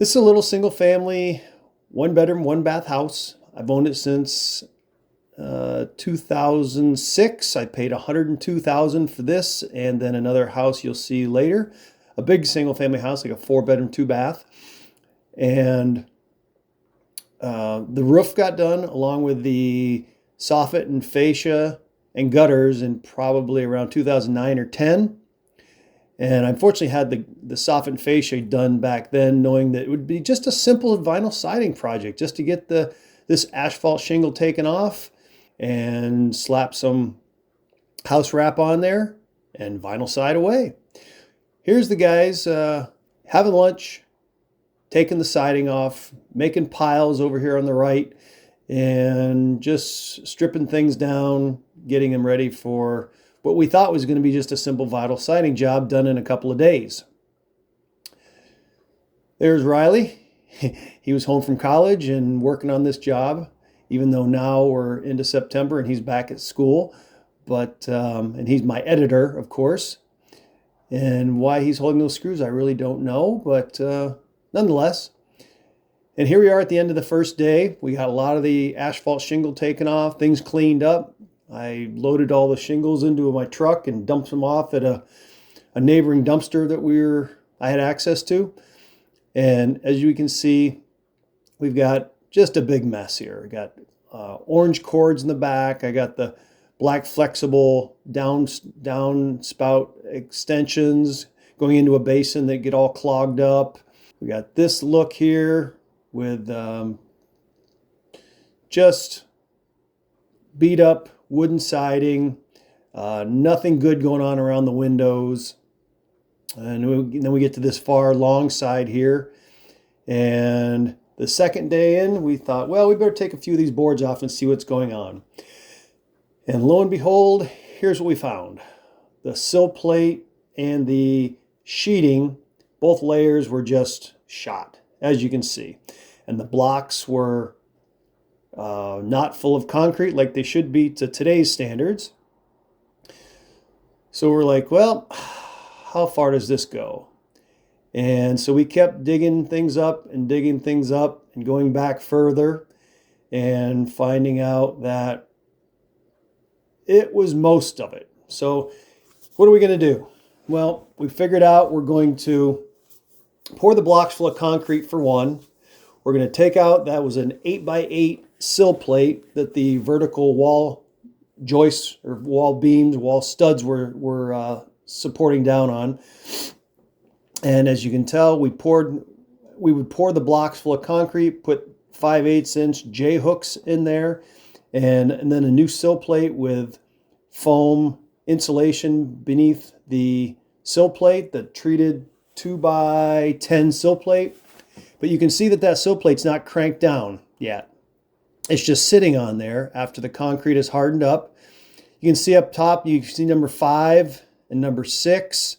This is a little single family, one bedroom, one bath house. I've owned it since 2006. I paid $102,000 for this, and then another house you'll see later, a big single family house, like a 4 bedroom, 2 bath. And the roof got done along with the soffit and fascia and gutters in probably around 2009 or 10. And I unfortunately had the soffit and fascia done back then, knowing that it would be just a simple vinyl siding project, just to get this asphalt shingle taken off and slap some house wrap on there and vinyl side away. Here's the guys having lunch, taking the siding off, making piles over here on the right, and just stripping things down, getting them ready for what we thought was going to be just a simple vinyl siding job done in a couple of days. There's Riley. He was home from college and working on this job, even though now we're into September and he's back at school. But and he's my editor, of course. And why he's holding those screws, I really don't know, but nonetheless. And here we are at the end of the first day. We got a lot of the asphalt shingle taken off, things cleaned up. I loaded all the shingles into my truck and dumped them off at a neighboring dumpster that I had access to. And as you can see, we've got just a big mess here. I got orange cords in the back. I got the black flexible down spout extensions going into a basin that get all clogged up. We got this look here with just beat up wooden siding, nothing good going on around the windows. And then we get to this far long side here. And the second day in, we thought, well, we better take a few of these boards off and see what's going on. And lo and behold, here's what we found. The sill plate and the sheeting, both layers were just shot, as you can see. And the blocks were not full of concrete like they should be to today's standards. So we're like, well, how far does this go? And so we kept digging things up and going back further and finding out that it was most of it. So what are we going to do? Well, we figured out we're going to pour the blocks full of concrete for one. We're going to take out, that was an 8x8 sill plate that the vertical wall joists or wall beams, wall studs were supporting down on. And as you can tell, we would pour the blocks full of concrete, put 5/8 inch J hooks in there, and then a new sill plate with foam insulation beneath the sill plate, the treated 2x10 sill plate. But you can see that sill plate's not cranked down yet. It's just sitting on there after the concrete is hardened up. You can see up top, you can see number 5 and number 6.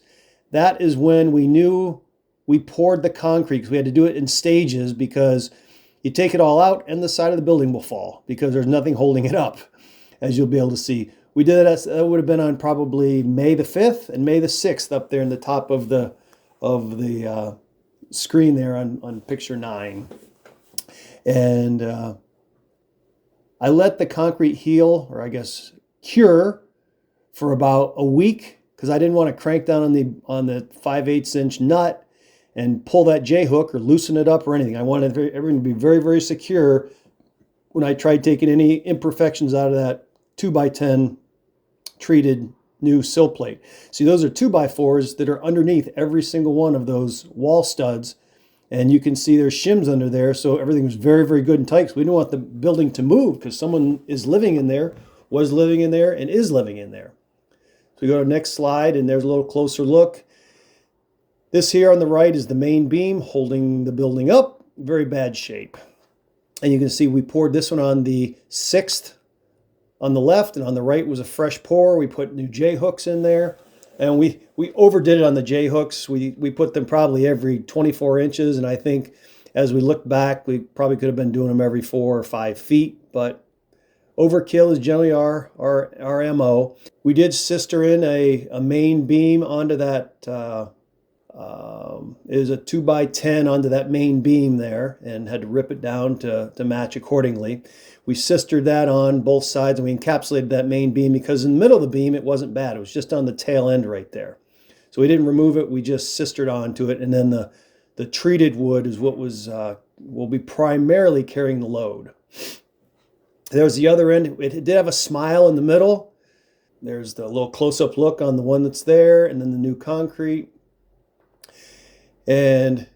That is when we knew we poured the concrete, because we had to do it in stages, because you take it all out and the side of the building will fall because there's nothing holding it up, as you'll be able to see. We did it, that would have been on probably May the 5th and May the 6th up there in the top of the screen there on picture 9. And I let the concrete heal, or I guess cure, for about a week, because I didn't want to crank down on the 5/8 inch nut and pull that J hook or loosen it up or anything. I wanted everything to be very, very secure when I tried taking any imperfections out of that 2x10 treated new sill plate. See, those are 2x4s that are underneath every single one of those wall studs. And you can see there's shims under there, so everything was very, very good and tight. So we didn't want the building to move, because someone is living in there, was living in there, and is living in there. So we go to the next slide, and there's a little closer look. This here on the right is the main beam holding the building up. Very bad shape. And you can see we poured this one on the 6th on the left, and on the right was a fresh pour. We put new J hooks in there. And we overdid it on the J hooks. We put them probably every 24 inches. And I think as we look back, we probably could have been doing them every 4 or 5 feet. But overkill is generally our MO. We did sister in a main beam onto that is a 2x10 onto that main beam there, and had to rip it down to match accordingly. We sistered that on both sides, and we encapsulated that main beam, because in the middle of the beam it wasn't bad. It was just on the tail end right there. So we didn't remove it, we just sistered onto it, and then the treated wood is what will be primarily carrying the load. There's the other end. It did have a smile in the middle. There's the little close-up look on the one that's there, and then the new concrete. And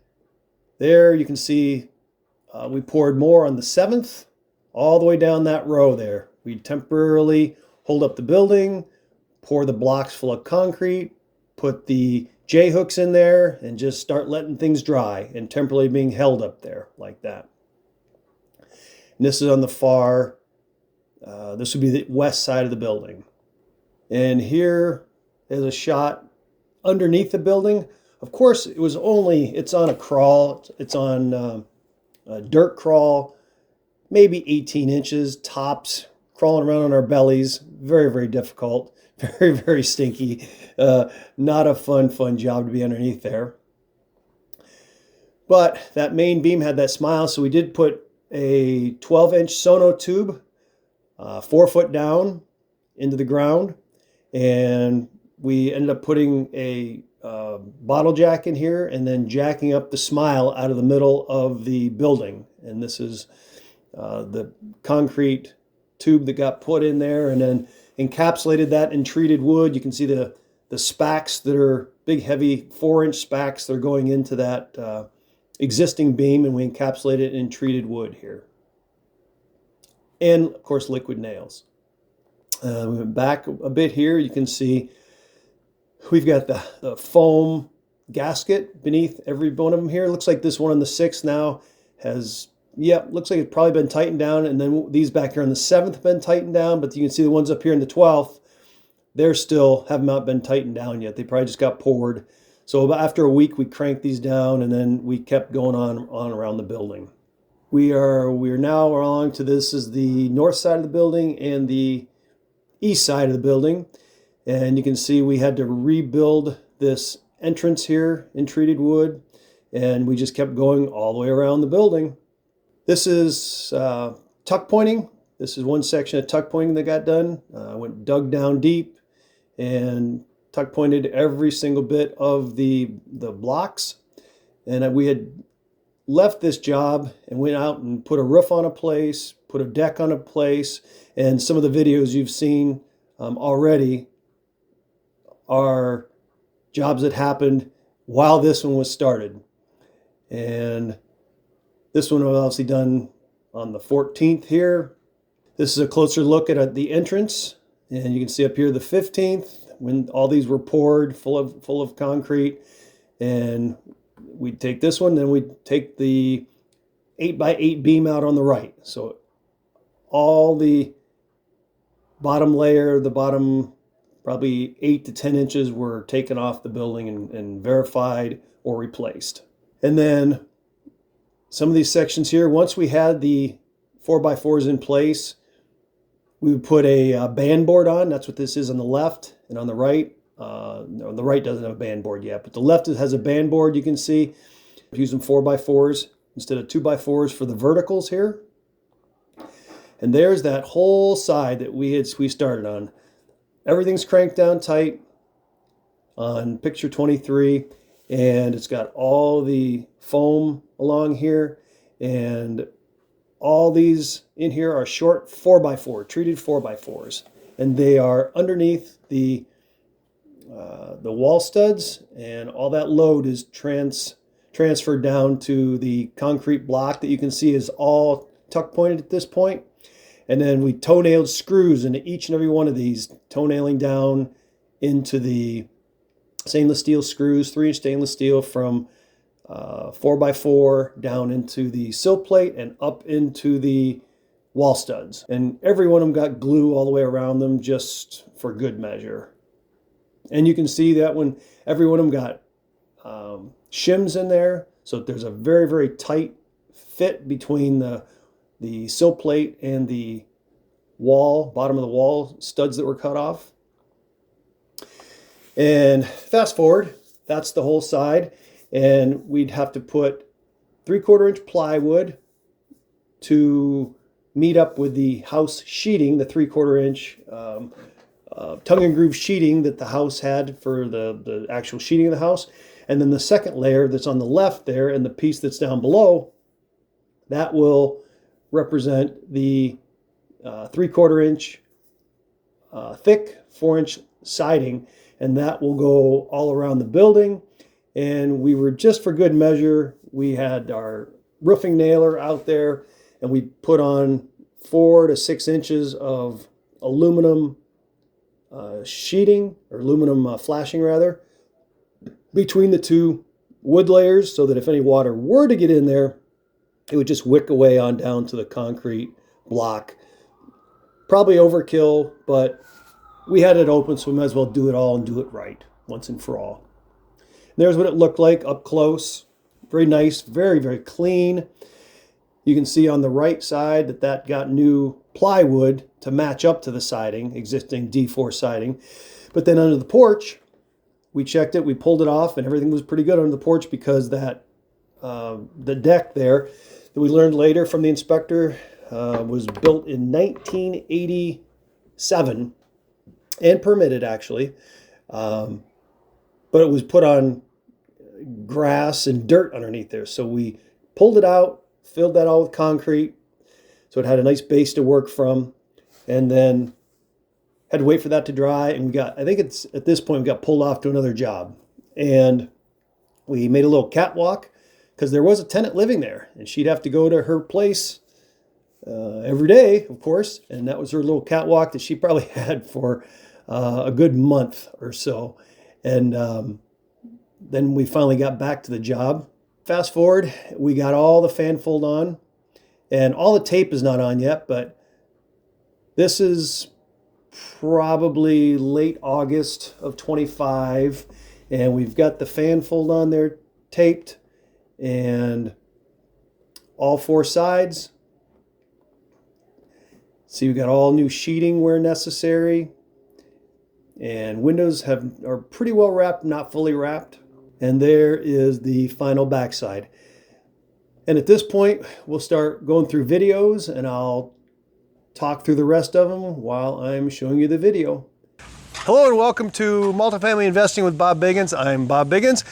there you can see we poured more on the 7th, all the way down that row there. We temporarily hold up the building, pour the blocks full of concrete, put the J-hooks in there, and just start letting things dry, and temporarily being held up there like that. And this is on the far, this would be the west side of the building. And here is a shot underneath the building. Of course, it's on a crawl. It's on a dirt crawl, maybe 18 inches tops, crawling around on our bellies. Very, very difficult. Very, very stinky. Not a fun job to be underneath there. But that main beam had that smile, so we did put a 12-inch sono tube 4 foot down into the ground, and we ended up putting a bottle jack in here, and then jacking up the smile out of the middle of the building. And this is the concrete tube that got put in there, and then encapsulated that in treated wood. You can see the spacks that are big, heavy 4-inch spacks that are going into that existing beam, and we encapsulate it in treated wood here. And of course, liquid nails. We went back a bit here. You can see we've got the foam gasket beneath every one of them here. It looks like this one on the 6th now has, looks like it's probably been tightened down. And then these back here on the 7th have been tightened down. But you can see the ones up here in the 12th, they're still have not been tightened down yet. They probably just got poured. So after a week, we cranked these down, and then we kept going on around the building. We are now along to, this is the north side of the building and the east side of the building. And you can see we had to rebuild this entrance here in treated wood, and we just kept going all the way around the building. This is tuck pointing. This is one section of tuck pointing that got done. Dug down deep and tuck pointed every single bit of the blocks. And we had left this job and went out and put a roof on a place, put a deck on a place, and some of the videos you've seen already are jobs that happened while this one was started. And this one was obviously done on the 14th here. This is a closer look at the entrance, and you can see up here the 15th when all these were poured full of concrete. And we'd take this one, then we'd take the 8x8 beam out on the right. So all the bottom layer, the bottom probably 8 to 10 inches were taken off the building and verified or replaced. And then some of these sections here, once we had the 4x4s in place, we would put a band board on. That's what this is on the left. And on the right, no, the right doesn't have a band board yet, but the left has a band board. You can see using 4x4s instead of 2x4s for the verticals here. And there's that whole side that we started on. Everything's cranked down tight on picture 23, and it's got all the foam along here, and all these in here are short 4x4, treated 4x4s, and they are underneath the wall studs, and all that load is transferred down to the concrete block that you can see is all tuck pointed at this point. And then we toe-nailed screws into each and every one of these, toe-nailing down into the stainless steel screws, 3-inch stainless steel from 4x4 down into the sill plate and up into the wall studs. And every one of them got glue all the way around them just for good measure. And you can see that when every one of them got shims in there, so there's a very, very tight fit between the sill plate and the bottom of the wall studs that were cut off. And fast forward, that's the whole side. And we'd have to put 3/4 inch plywood to meet up with the house sheeting, the 3/4 inch tongue and groove sheeting that the house had for the actual sheeting of the house. And then the second layer that's on the left there and the piece that's down below, that will represent the 3/4 inch thick 4-inch siding, and that will go all around the building. And we were, just for good measure, we had our roofing nailer out there, and we put on 4 to 6 inches of aluminum sheeting, or aluminum flashing rather, between the two wood layers, so that if any water were to get in there, it would just wick away on down to the concrete block. Probably overkill, but we had it open, so we might as well do it all and do it right once and for all. And there's what it looked like up close. Very nice, very, very clean. You can see on the right side that got new plywood to match up to the siding, existing D4 siding. But then under the porch, we checked it, we pulled it off, and everything was pretty good under the porch, because that the deck there that we learned later from the inspector was built in 1987 and permitted, actually, but it was put on grass and dirt underneath there. So we pulled it out, filled that all with concrete, so it had a nice base to work from, and then had to wait for that to dry. And I think it's at this point we got pulled off to another job, and we made a little catwalk, because there was a tenant living there, and she'd have to go to her place every day, of course, and that was her little catwalk that she probably had for a good month or so. And then we finally got back to the job. Fast forward, we got all the fan fold on, and all the tape is not on yet, but this is probably late August of 25, and we've got the fan fold on there taped, and all 4 sides. See, we got all new sheeting where necessary, and windows are pretty well wrapped, not fully wrapped. And there is the final backside. And at this point, we'll start going through videos, and I'll talk through the rest of them while I'm showing you the video. Hello and welcome to Multifamily Investing with Bob Biggins. I'm Bob Biggins.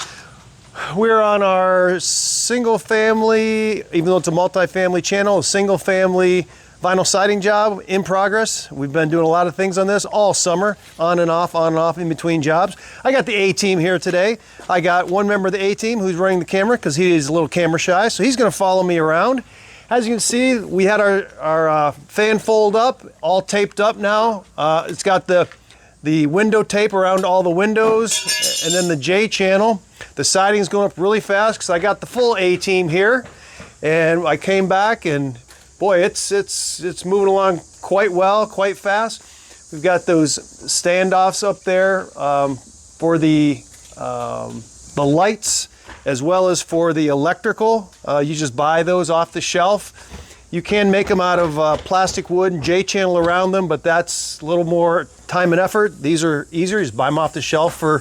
We're on our single family, even though it's a multifamily channel, a single family vinyl siding job in progress. We've been doing a lot of things on this all summer, on and off, in between jobs. I got the A-team here today. I got one member of the A-team who's running the camera, because he is a little camera shy, so he's gonna follow me around. As you can see, we had our fan fold up, all taped up now. It's got the window tape around all the windows, and then the J channel. The siding's going up really fast, because I got the full A-team here, and I came back, and boy, it's moving along quite well, quite fast. We've got those standoffs up there for the lights, as well as for the electrical. You just buy those off the shelf. You can make them out of plastic wood and J-channel around them, but that's a little more time and effort. These are easier. You just buy them off the shelf for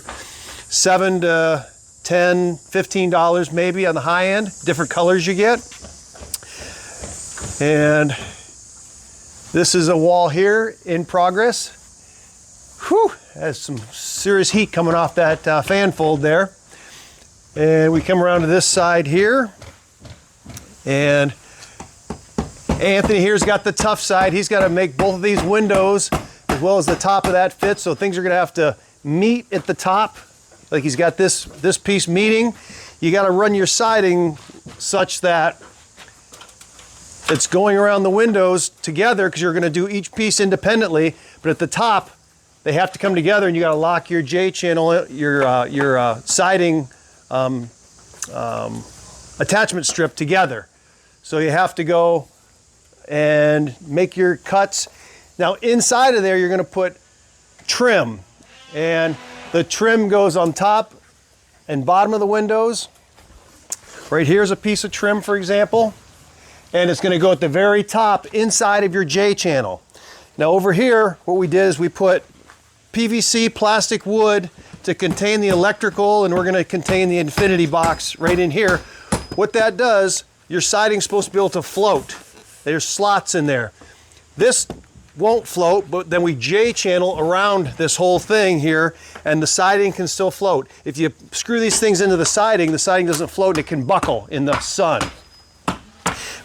$7 to $10, $15 maybe on the high end. Different colors you get. And this is a wall here in progress. Whew, has some serious heat coming off that fan fold there. And we come around to this side here, and Anthony here's got the tough side. He's got to make both of these windows as well as the top of that fit, so things are going to have to meet at the top. Like he's got this piece meeting. You got to run your siding such that it's going around the windows together, because you're going to do each piece independently, but at the top they have to come together, and you got to lock your J channel, your siding attachment strip together. So you have to go and make your cuts. Now inside of there you're going to put trim, and the trim goes on top and bottom of the windows. Right here's a piece of trim, for example, and it's going to go at the very top inside of your J channel. Now over here what we did is we put PVC plastic wood to contain the electrical, and we're going to contain the infinity box right in here. What that does, your siding's supposed to be able to float. There's slots in there. This won't float, but then we J-channel around this whole thing here, and the siding can still float. If you screw these things into the siding doesn't float, and it can buckle in the sun.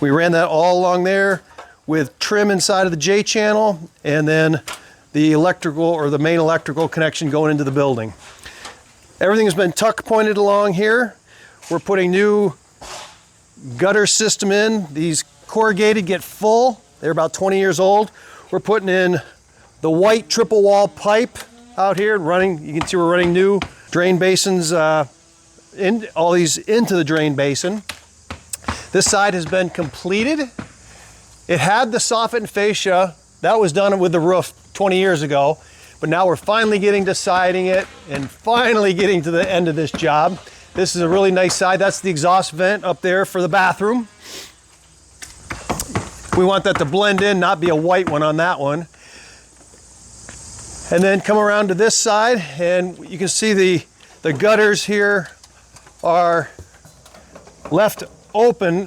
We ran that all along there with trim inside of the J-channel, and then the electrical, or the main electrical connection going into the building. Everything has been tuck pointed along here. We're putting new gutter system in. These corrugated get full. They're about 20 years old. We're putting in the white triple wall pipe out here and running. You can see we're running new drain basins, all these into the drain basin. This side has been completed. It had the soffit and fascia. That was done with the roof 20 years ago, but now we're finally getting to siding it and finally getting to the end of this job. This is a really nice side. That's the exhaust vent up there for the bathroom. We want that to blend in, not be a white one on that one. And then come around to this side, and you can see the gutters here are left open,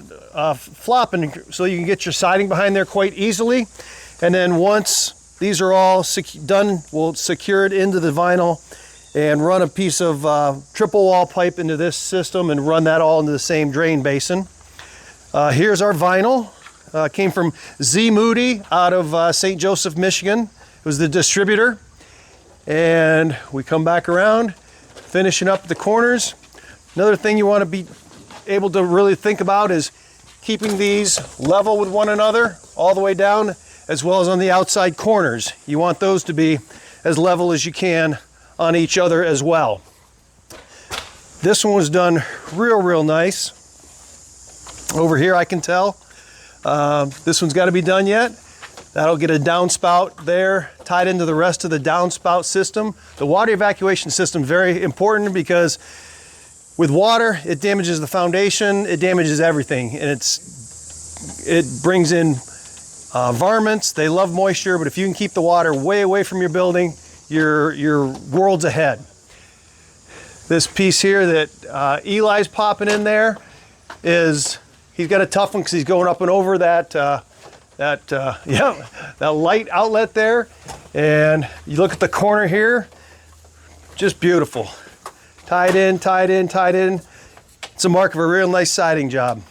flopping, so you can get your siding behind there quite easily. And then once these are all done, we'll secure it into the vinyl and run a piece of triple wall pipe into this system and run that all into the same drain basin. Here's our vinyl. Came from Z Moody out of St. Joseph, Michigan. It was the distributor. And we come back around, finishing up the corners. Another thing you want to be able to really think about is keeping these level with one another all the way down, as well as on the outside corners. You want those to be as level as you can on each other as well. This one was done real nice. Over here I can tell. This one's got to be done yet. That'll get a downspout there tied into the rest of the downspout system. The water evacuation system is very important because with water, it damages the foundation, it damages everything, and it brings in varmints. They love moisture, but if you can keep the water way away from your building, you're worlds ahead. This piece here that Eli's popping in there is, he's got a tough one because he's going up and over that light outlet there. And you look at the corner here, just beautiful. Tied in. It's a mark of a real nice siding job.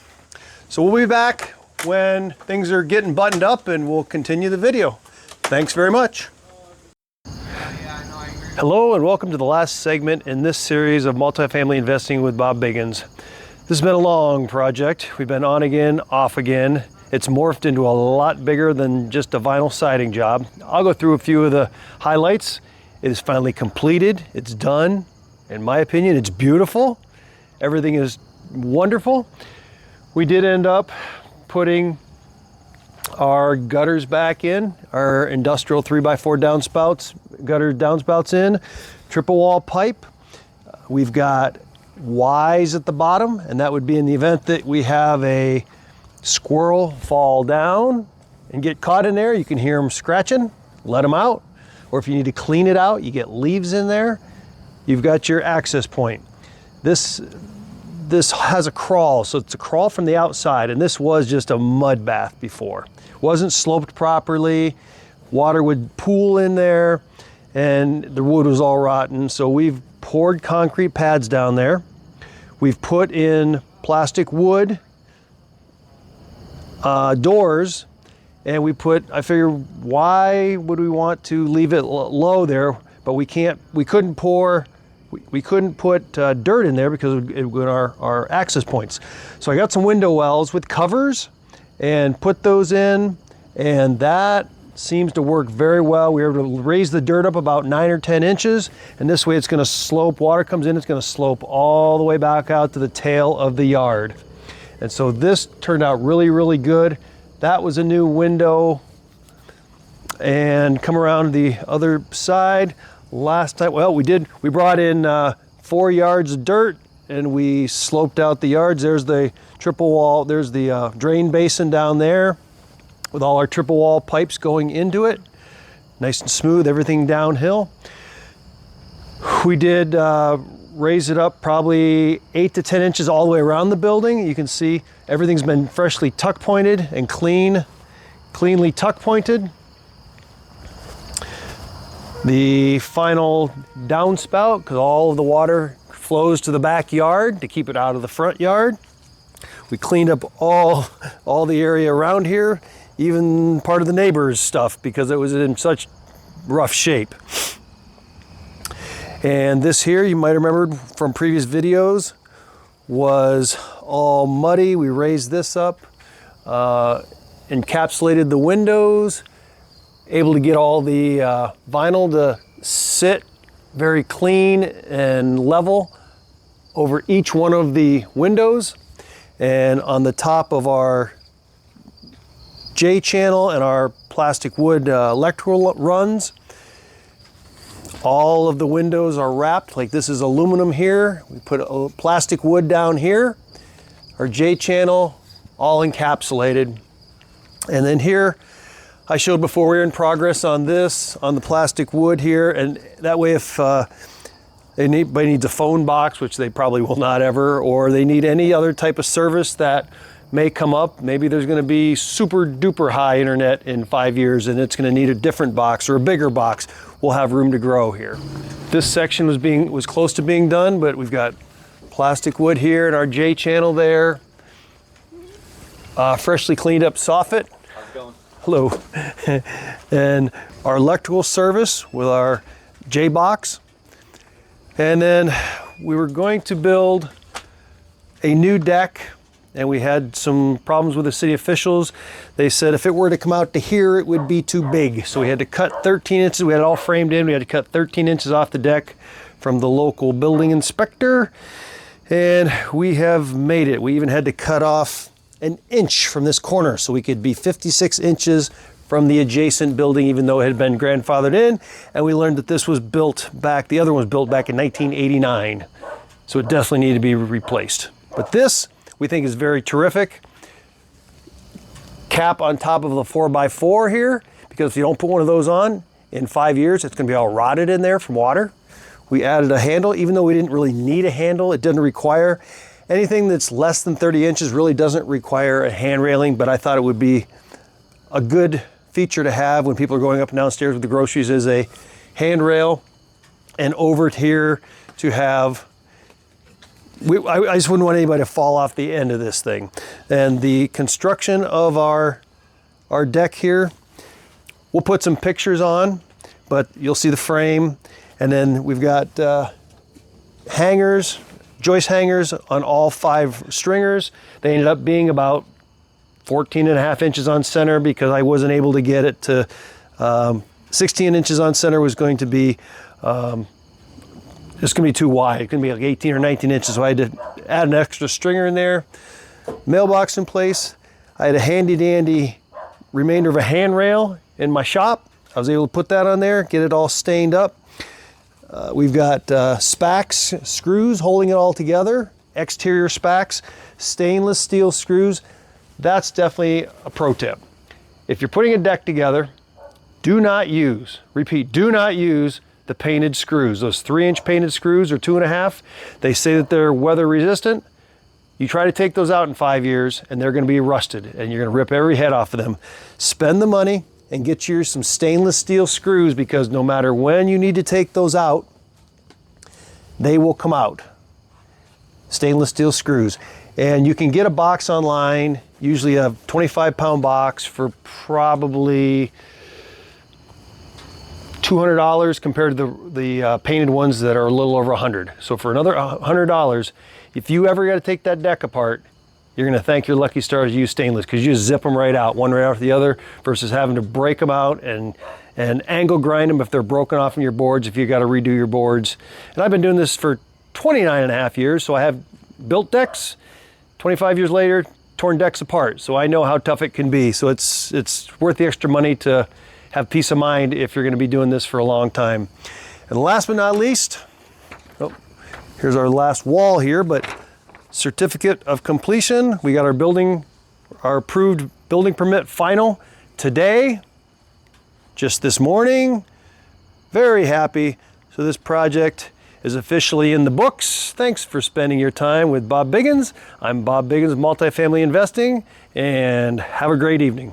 So we'll be back when things are getting buttoned up and we'll continue the video. Thanks very much. Hello and welcome to the last segment in this series of Multifamily Investing with Bob Biggins. This has been a long project. We've been on again, off again. It's morphed into a lot bigger than just a vinyl siding job. I'll go through a few of the highlights. It is finally completed. It's done. In my opinion, it's beautiful. Everything is wonderful. We did end up putting our gutters back in, our industrial 3x4 downspouts, gutter downspouts in, triple wall pipe. We've got Ys at the bottom, and that would be in the event that we have a squirrel fall down and get caught in there. You can hear them scratching, let them out. Or if you need to clean it out, you get leaves in there. You've got your access point. This has a crawl, so it's a crawl from the outside, and this was just a mud bath before. Wasn't sloped properly, water would pool in there, and the wood was all rotten, so we've poured concrete pads down there. We've put in plastic wood doors, and I figure, why would we want to leave it low there? But we couldn't put dirt in there because it would our access points. So I got some window wells with covers and put those in, and that seems to work very well. We were able to raise the dirt up about 9 or 10 inches, and this way it's going to slope, water comes in, it's going to slope all the way back out to the tail of the yard. And so this turned out really good. That was a new window. And come around the other side. Last time, well, we brought in 4 yards of dirt and we sloped out the yards. There's the triple wall, there's the drain basin down there with all our triple wall pipes going into it. Nice and smooth, everything downhill. We did raise it up probably 8 to 10 inches all the way around the building. You can see everything's been freshly tuck pointed and cleanly tuck pointed. The final downspout, because all of the water flows to the backyard to keep it out of the front yard. We cleaned up all the area around here, even part of the neighbor's stuff, because it was in such rough shape. And this here, you might remember from previous videos, was all muddy. We raised this up, encapsulated the windows, able to get all the vinyl to sit very clean and level over each one of the windows. And on the top of our J channel and our plastic wood electrical runs, all of the windows are wrapped. Like this is aluminum here. We put a plastic wood down here. Our J channel all encapsulated. And then here, I showed before we were in progress on this, on the plastic wood here. And that way if anybody needs a phone box, which they probably will not ever, or they need any other type of service that may come up. Maybe there's going to be super duper high internet in 5 years and it's going to need a different box or a bigger box. We'll have room to grow here. This section was close to being done, but we've got plastic wood here and our J channel there. Freshly cleaned up soffit. How's it going? Hello. And our electrical service with our J box. And then we were going to build a new deck, and we had some problems with the city officials. They said if it were to come out to here, it would be too big. So we had to cut 13 inches. We had it all framed in. We had to cut 13 inches off the deck from the local building inspector. And we have made it. We even had to cut off an inch from this corner so we could be 56 inches from the adjacent building, even though it had been grandfathered in. And we learned that this was built back, the other one was built back in 1989. So it definitely needed to be replaced. But this, we think, is very terrific. Cap on top of the 4x4 here, because if you don't put one of those on, in 5 years, it's gonna be all rotted in there from water. We added a handle, even though we didn't really need a handle. It doesn't require, anything that's less than 30 inches really doesn't require a hand railing, but I thought it would be a good feature to have when people are going up and downstairs with the groceries is a handrail. And over here to have, I just wouldn't want anybody to fall off the end of this thing. And the construction of our deck here, we'll put some pictures on, but you'll see the frame. And then we've got hangers, joist hangers on all 5 stringers. They ended up being about 14.5 inches on center because I wasn't able to get it to 16 inches on center was going to be it's going to be too wide. It's going to be like 18 or 19 inches, so I had to add an extra stringer in there. Mailbox in place. I had a handy dandy remainder of a handrail in my shop. I was able to put that on there, get it all stained up. We've got SPAX screws holding it all together, exterior SPAX, stainless steel screws. That's definitely a pro tip. If you're putting a deck together, do not use, repeat, do not use the painted screws. Those 3-inch painted screws or 2.5, they say that they're weather resistant. You try to take those out in 5 years and they're going to be rusted and you're going to rip every head off of them. Spend the money and get you some stainless steel screws, because no matter when you need to take those out, they will come out. Stainless steel screws. And you can get a box online, usually a 25-pound box for probably $200 compared to the painted ones that are a little over $100. So for another $100, if you ever got to take that deck apart, you're going to thank your lucky stars you use stainless, because you just zip them right out, one right after the other, versus having to break them out and angle grind them if they're broken off in your boards, if you got to redo your boards. And I've been doing this for 29.5 years, so I have built decks. 25 years later, torn decks apart, so I know how tough it can be. So it's worth the extra money to have peace of mind if you're going to be doing this for a long time. And last but not least, here's our last wall here, but certificate of completion. We got our approved building permit final today, just this morning. Very happy. So this project is officially in the books. Thanks for spending your time with Bob Biggins. I'm Bob Biggins, Multifamily Investing, and have a great evening.